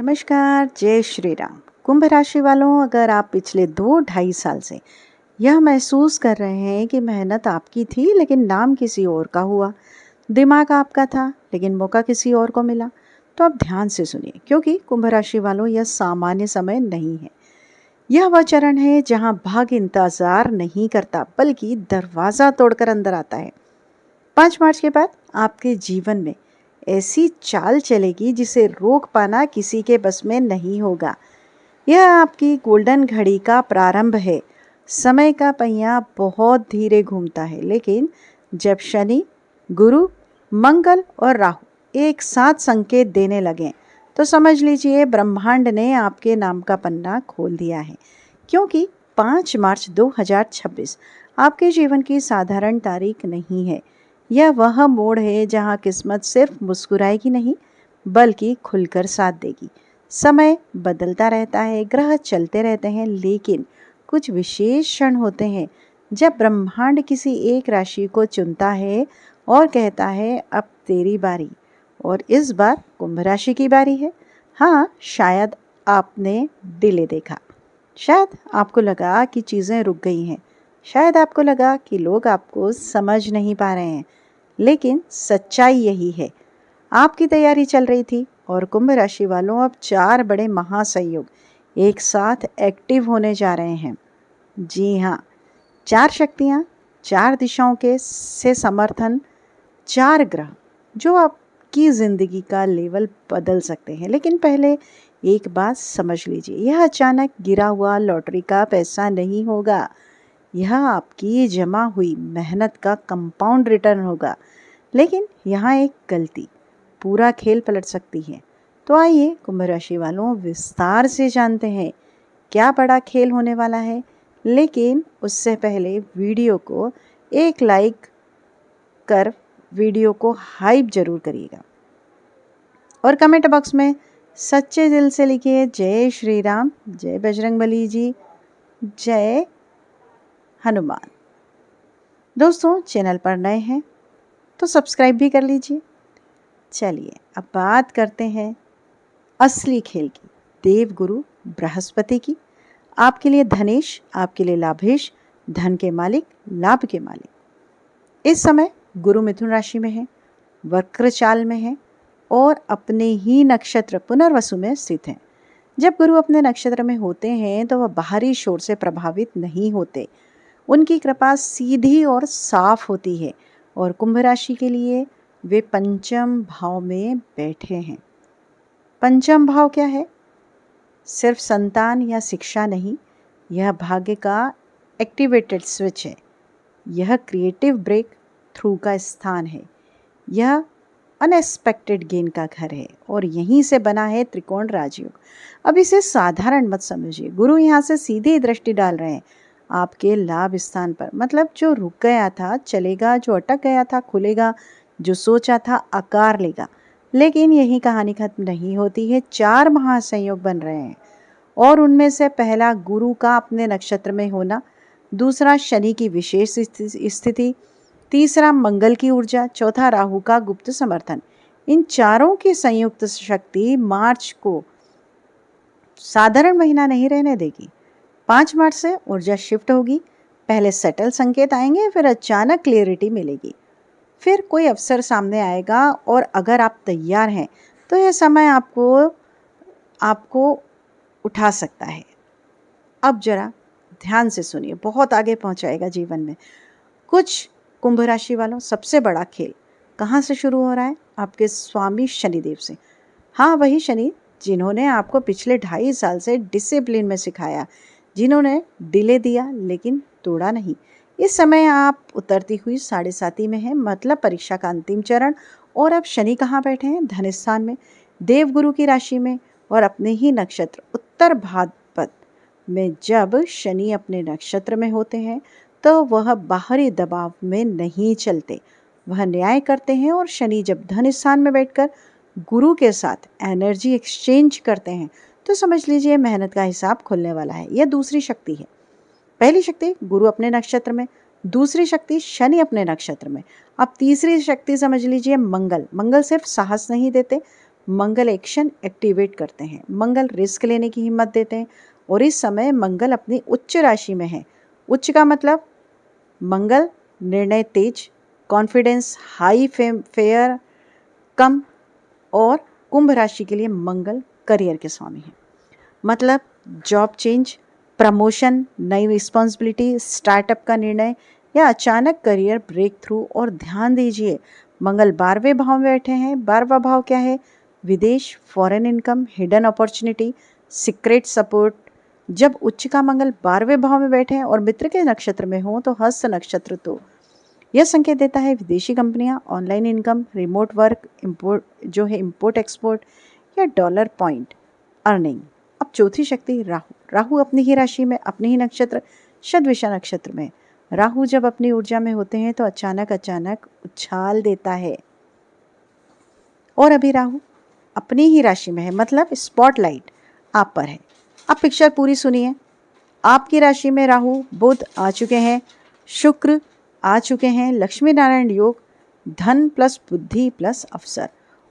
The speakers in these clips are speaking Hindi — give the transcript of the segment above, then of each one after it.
नमस्कार, जय श्री राम। कुंभ राशि वालों, अगर आप पिछले 2-2.5 साल से यह महसूस कर रहे हैं कि मेहनत आपकी थी लेकिन नाम किसी और का हुआ, दिमाग आपका था लेकिन मौका किसी और को मिला, तो आप ध्यान से सुनिए, क्योंकि कुंभ राशि वालों यह सामान्य समय नहीं है। यह वह चरण है जहां भाग्य इंतजार नहीं करता बल्कि दरवाजा तोड़कर अंदर आता है। 5 मार्च के बाद आपके जीवन में ऐसी चाल चलेगी जिसे रोक पाना किसी के बस में नहीं होगा। यह आपकी गोल्डन घड़ी का प्रारंभ है। समय का पहिया बहुत धीरे घूमता है, लेकिन जब शनि, गुरु, मंगल और राहु एक साथ संकेत देने लगे तो समझ लीजिए ब्रह्मांड ने आपके नाम का पन्ना खोल दिया है। क्योंकि 5 मार्च 2026 आपके जीवन की साधारण तारीख नहीं है। यह वह मोड़ है जहां किस्मत सिर्फ मुस्कुराएगी नहीं बल्कि खुलकर साथ देगी। समय बदलता रहता है, ग्रह चलते रहते हैं, लेकिन कुछ विशेष क्षण होते हैं जब ब्रह्मांड किसी एक राशि को चुनता है और कहता है अब तेरी बारी। और इस बार कुंभ राशि की बारी है। हाँ, शायद आपने डिले देखा, शायद आपको लगा कि चीज़ें रुक गई हैं, शायद आपको लगा कि लोग आपको समझ नहीं पा रहे हैं, लेकिन सच्चाई यही है, आपकी तैयारी चल रही थी। और कुंभ राशि वालों, अब 4 बड़े महासंयोग एक साथ एक्टिव होने जा रहे हैं। जी हाँ, 4 शक्तियाँ, 4 दिशाओं के से समर्थन, 4 ग्रह जो आपकी ज़िंदगी का लेवल बदल सकते हैं। लेकिन पहले एक बात समझ लीजिए, यह अचानक गिरा हुआ लॉटरी का पैसा नहीं होगा। यह आपकी जमा हुई मेहनत का कंपाउंड रिटर्न होगा। लेकिन यहाँ एक गलती पूरा खेल पलट सकती है। तो आइए कुंभ राशि वालों, विस्तार से जानते हैं क्या बड़ा खेल होने वाला है। लेकिन उससे पहले वीडियो को एक लाइक कर वीडियो को हाइप जरूर करिएगा और कमेंट बॉक्स में सच्चे दिल से लिखिए जय श्री राम, जय बजरंगबली जी, जय हनुमान। दोस्तों, चैनल पर नए हैं तो सब्सक्राइब भी कर लीजिए। चलिए अब बात करते हैं असली खेल की, देवगुरु बृहस्पति की। आपके लिए धनेश, आपके लिए लाभेश, धन के मालिक, लाभ के मालिक। इस समय गुरु मिथुन राशि में है, वक्र चाल में है और अपने ही नक्षत्र पुनर्वसु में स्थित हैं। जब गुरु अपने नक्षत्र में होते हैं तो वह बाहरी शोर से प्रभावित नहीं होते। उनकी कृपा सीधी और साफ होती है। और कुंभ राशि के लिए वे पंचम भाव में बैठे हैं। पंचम भाव क्या है? सिर्फ संतान या शिक्षा नहीं, यह भाग्य का एक्टिवेटेड स्विच है। यह क्रिएटिव ब्रेक थ्रू का स्थान है। यह अनएक्सपेक्टेड गेन का घर है और यहीं से बना है त्रिकोण राजयोग। अब इसे साधारण मत समझिए। गुरु यहाँ से सीधी दृष्टि डाल रहे हैं आपके लाभ स्थान पर। मतलब जो रुक गया था चलेगा, जो अटक गया था खुलेगा, जो सोचा था आकार लेगा। लेकिन यही कहानी खत्म नहीं होती है। 4 महासंयोग बन रहे हैं और उनमें से पहला गुरु का अपने नक्षत्र में होना, दूसरा शनि की विशेष स्थिति, तीसरा मंगल की ऊर्जा, चौथा राहु का गुप्त समर्थन। इन चारों की संयुक्त शक्ति मार्च को साधारण महीना नहीं रहने देगी। 5 मार्च से ऊर्जा शिफ्ट होगी। पहले सेटल संकेत आएंगे, फिर अचानक क्लियरिटी मिलेगी, फिर कोई अवसर सामने आएगा और अगर आप तैयार हैं तो यह समय आपको उठा सकता है। अब जरा ध्यान से सुनिए, बहुत आगे पहुंचाएगा जीवन में। कुछ कुंभ राशि वालों, सबसे बड़ा खेल कहाँ से शुरू हो रहा है? आपके स्वामी शनिदेव से। हाँ, वही शनि जिन्होंने आपको पिछले 2.5 साल से डिसिप्लिन में सिखाया, जिन्होंने डिले दिया लेकिन तोड़ा नहीं। इस समय आप उतरती हुई 7.5 में है, मतलब परीक्षा का अंतिम चरण। और अब शनि कहाँ बैठे हैं? धन स्थान में, देवगुरु की राशि में और अपने ही नक्षत्र उत्तर भाद्रपद में। जब शनि अपने नक्षत्र में होते हैं तो वह बाहरी दबाव में नहीं चलते, वह न्याय करते हैं। और शनि जब धन स्थान में बैठकर गुरु के साथ एनर्जी एक्सचेंज करते हैं तो समझ लीजिए मेहनत का हिसाब खुलने वाला है। यह दूसरी शक्ति है। पहली शक्ति गुरु अपने नक्षत्र में, दूसरी शक्ति शनि अपने नक्षत्र में। अब तीसरी शक्ति समझ लीजिए मंगल। मंगल सिर्फ साहस नहीं देते, मंगल एक्शन एक्टिवेट करते हैं। मंगल रिस्क लेने की हिम्मत देते हैं और इस समय मंगल अपनी उच्च राशि में है। उच्च का मतलब मंगल निर्णय तेज, कॉन्फिडेंस हाई, फेयर कम। और कुंभ राशि के लिए मंगल करियर के स्वामी है। मतलब जॉब चेंज, प्रमोशन, नई रिस्पॉन्सिबिलिटी, स्टार्टअप का निर्णय या अचानक करियर ब्रेक थ्रू। और ध्यान दीजिए मंगल 12वें भाव में बैठे हैं। 12वां भाव क्या है? विदेश, foreign income, hidden opportunity, secret support. जब उच्च का मंगल 12वें भाव में बैठे हैं और मित्र के नक्षत्र में हो तो हस्त नक्षत्र, तो यह संकेत देता है विदेशी कंपनियां, online income, remote work, import export या डॉलर पॉइंट अर्निंग। अब चौथी शक्ति राहु। राहु अपनी ही राशि में, अपने ही नक्षत्र शतभिषा नक्षत्र में। राहु जब अपनी ऊर्जा में होते हैं तो अचानक उछाल देता है। और अभी राहु अपनी ही राशि में है, मतलब स्पॉटलाइट आप पर है। अब पिक्चर पूरी सुनिए। आपकी राशि में राहु, बुध आ चुके हैं, शुक्र आ चुके हैं, लक्ष्मी नारायण योग, धन प्लस बुद्धि प्लस अवसर।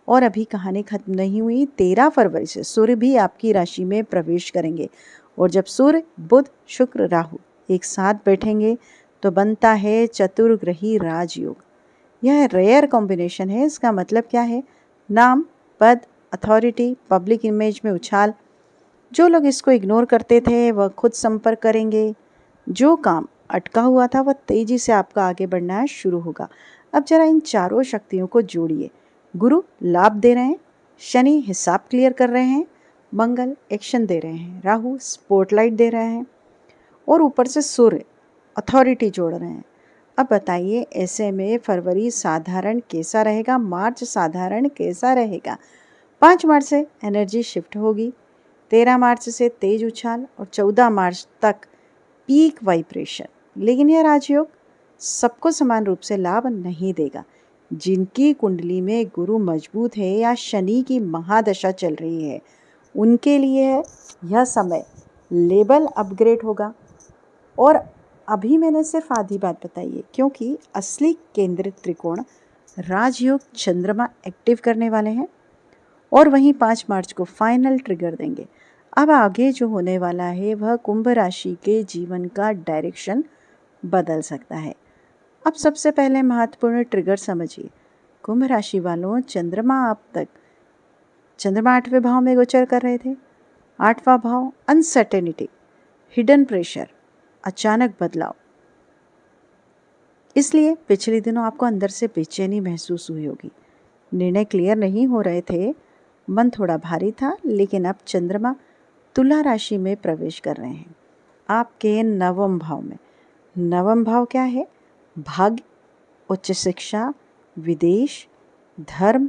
और अभी कहानी खत्म नहीं हुई। 13 फरवरी से सूर्य भी आपकी राशि में प्रवेश करेंगे और जब सूर्य, बुध, शुक्र, राहु एक साथ बैठेंगे तो बनता है चतुर्ग्रही राजयोग। यह रेयर कॉम्बिनेशन है। इसका मतलब क्या है? नाम, पद, अथॉरिटी, पब्लिक इमेज में उछाल। जो लोग इसको इग्नोर करते थे वह खुद संपर्क करेंगे। जो काम अटका हुआ था वह तेजी से आपका आगे बढ़ना शुरू होगा। अब जरा इन चारों शक्तियों को जोड़िए। गुरु लाभ दे रहे हैं, शनि हिसाब क्लियर कर रहे हैं, मंगल एक्शन दे रहे हैं, राहु स्पॉटलाइट दे रहे हैं और ऊपर से सूर्य अथॉरिटी जोड़ रहे हैं। अब बताइए ऐसे में फरवरी साधारण कैसा रहेगा, मार्च साधारण कैसा रहेगा? 5 मार्च से एनर्जी शिफ्ट होगी, 13 मार्च से तेज उछाल और 14 मार्च तक पीक वाइब्रेशन। लेकिन यह राजयोग सबको समान रूप से लाभ नहीं देगा। जिनकी कुंडली में गुरु मजबूत है या शनि की महादशा चल रही है उनके लिए यह समय लेवल अपग्रेड होगा। और अभी मैंने सिर्फ आधी बात बताई है, क्योंकि असली केंद्रित त्रिकोण राजयोग चंद्रमा एक्टिव करने वाले हैं और वहीं 5 मार्च को फाइनल ट्रिगर देंगे। अब आगे जो होने वाला है वह कुंभ राशि के जीवन का डायरेक्शन बदल सकता है। अब सबसे पहले महत्वपूर्ण ट्रिगर समझिए। कुंभ राशि वालों, चंद्रमा 8वें भाव में गोचर कर रहे थे। 8वां भाव अनसर्टेनिटी, हिडन प्रेशर, अचानक बदलाव। इसलिए पिछले दिनों आपको अंदर से बेचैनी महसूस हुई होगी। निर्णय क्लियर नहीं हो रहे थे, मन थोड़ा भारी था। लेकिन अब चंद्रमा तुला राशि में प्रवेश कर रहे हैं आपके 9वें भाव में। 9वां भाव क्या है? भाग्य, उच्च शिक्षा, विदेश, धर्म,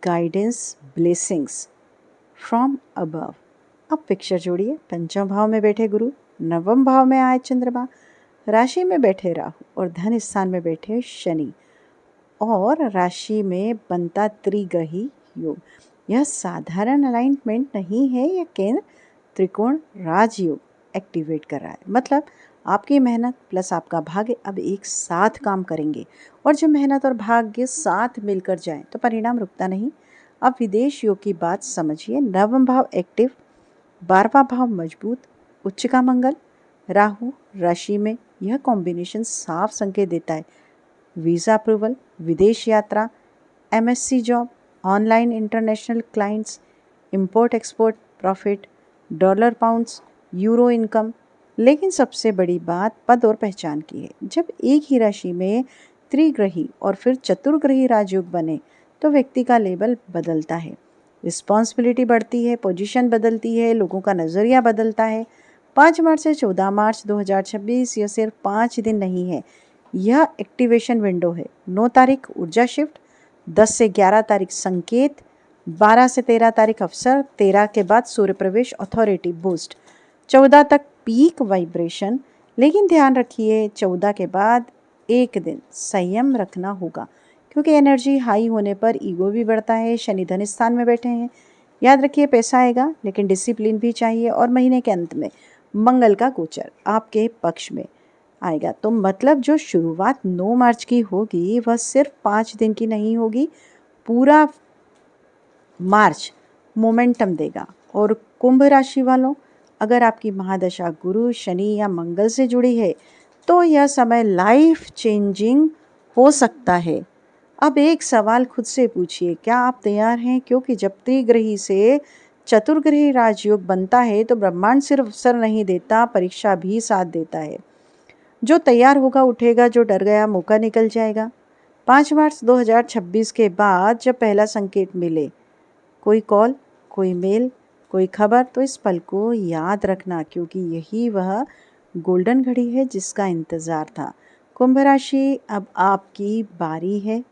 गाइडेंस, ब्लेसिंग्स फ्रॉम अबव। अब पिक्चर जोड़िए। 5वें भाव में बैठे गुरु, 9वें भाव में आए चंद्रमा, राशि में बैठे राहु और धन स्थान में बैठे शनि और राशि में बनता त्रिग्रही योग। यह साधारण अलाइनमेंट नहीं है, यह केंद्र त्रिकोण राजयोग एक्टिवेट कर रहा है। मतलब आपकी मेहनत प्लस आपका भाग्य अब एक साथ काम करेंगे और जब मेहनत और भाग्य साथ मिलकर जाएं तो परिणाम रुकता नहीं। अब विदेश योग की बात समझिए। 9वां भाव एक्टिव, 12वां भाव मजबूत, उच्च का मंगल, राहु राशि में। यह कॉम्बिनेशन साफ संकेत देता है वीज़ा अप्रूवल, विदेश यात्रा, MSc job, online international clients, import export profit, dollar pounds, euro income. लेकिन सबसे बड़ी बात पद और पहचान की है। जब एक ही राशि में त्रिग्रही और फिर चतुर्ग्रही राजयोग बने तो व्यक्ति का लेवल बदलता है, रिस्पॉन्सिबिलिटी बढ़ती है, पोजीशन बदलती है, लोगों का नज़रिया बदलता है। 5 मार्च से 14 मार्च 2026 यह सिर्फ 5 दिन नहीं है, यह एक्टिवेशन विंडो है। 9 तारीख ऊर्जा शिफ्ट, 10 से 11 तारीख संकेत, 12 से 13 तारीख अवसर, 13 के बाद सूर्य प्रवेश अथॉरिटी बूस्ट, 14 तक पीक वाइब्रेशन। लेकिन ध्यान रखिए 14 के बाद एक दिन संयम रखना होगा, क्योंकि एनर्जी हाई होने पर ईगो भी बढ़ता है। शनि धन स्थान में बैठे हैं। याद रखिए पैसा आएगा लेकिन डिसिप्लिन भी चाहिए। और महीने के अंत में मंगल का गोचर आपके पक्ष में आएगा। तो मतलब जो शुरुआत 9 मार्च की होगी वह सिर्फ 5 दिन की नहीं होगी, पूरा मार्च मोमेंटम देगा। और कुंभ राशि वालों, अगर आपकी महादशा गुरु, शनि या मंगल से जुड़ी है तो यह समय लाइफ चेंजिंग हो सकता है। अब एक सवाल खुद से पूछिए, क्या आप तैयार हैं? क्योंकि जब त्रिग्रही से चतुर्ग्रही राजयोग बनता है तो ब्रह्मांड सिर्फ अवसर नहीं देता, परीक्षा भी साथ देता है। जो तैयार होगा उठेगा, जो डर गया मौका निकल जाएगा। 5 मार्च 2026 के बाद जब पहला संकेत मिले, कोई कॉल, कोई मेल, कोई खबर, तो इस पल को याद रखना, क्योंकि यही वह गोल्डन घड़ी है जिसका इंतज़ार था। कुंभ राशि, अब आपकी बारी है।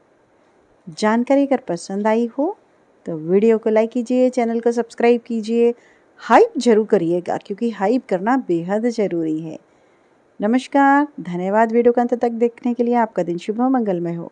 जानकारी अगर पसंद आई हो तो वीडियो को लाइक कीजिए, चैनल को सब्सक्राइब कीजिए, हाइप जरूर करिएगा क्योंकि हाइप करना बेहद ज़रूरी है। नमस्कार, धन्यवाद वीडियो को अंत तक देखने के लिए। आपका दिन शुभ हो, मंगलमय हो।